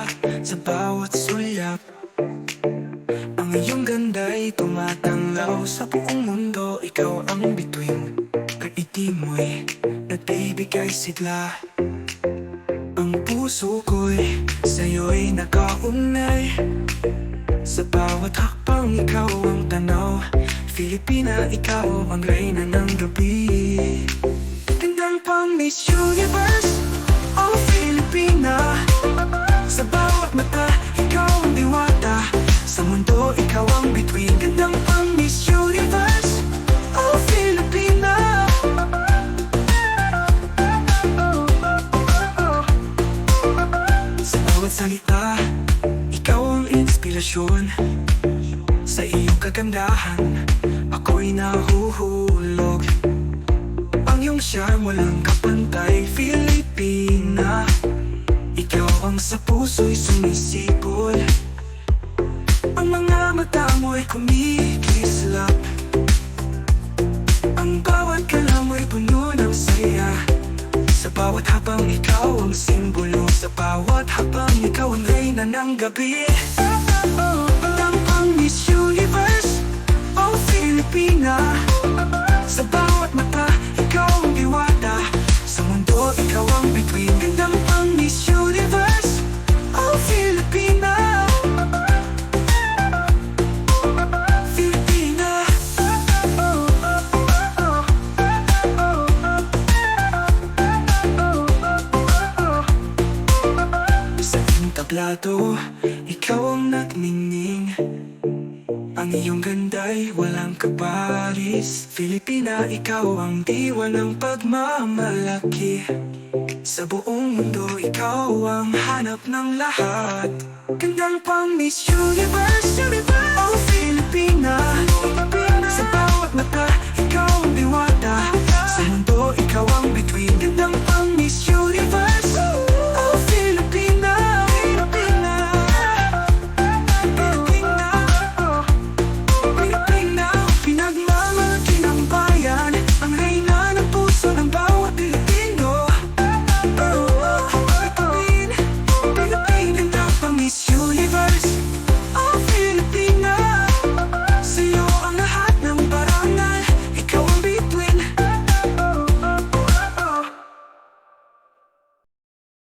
ka sa bawat sulyap. Ang iyong ganda'y tumatanglaw sa buong mundo. Ikaw ang bituin, ang itim mo'y nagbibigay sigla. Ang puso ko'y sa'yo'y nakaunay. Sa bawat hakbang ikaw ang tanaw. Filipina, ikaw ang reyna ng gabi. Gandang pang Miss Universe, oh Filipina. Sa bawat mata, ikaw ang diwata. Sa mundo, ikaw ang bituin. Gandang pang Miss Universe, oh Filipina. Sa bawat salita, ikaw ang inspirasyon. Sa iyong kagandahan, ako'y nahuhulog. Ang iyong charm walang kapantay, Filipina. Ikaw ang sa puso'y sumisipol. Ang mga mata mo'y kumikislap. Ang bawat galaw mo'y puno ng saya. Sa bawat habang ikaw ang simbolo. Sa bawat habang ikaw ang reyna ng gabi. Ang Miss Universe, oh Filipina. Sa bawat mata, ikaw ang diwata. Sa mundo, ikaw ang bituin. Gandang pang Miss Universe, oh Filipina. Filipina. Sa iyong tablado, ikaw ang nagniningning. Ang iyong ganda'y walang kaparis. Filipina, ikaw ang diwa ng pagmamalaki. Sa buong mundo, ikaw ang hanap ng lahat. Gandang pang Miss Universe, oh Filipina. Sa bawat mata, ikaw ang diwata. Sa mundo, ikaw ang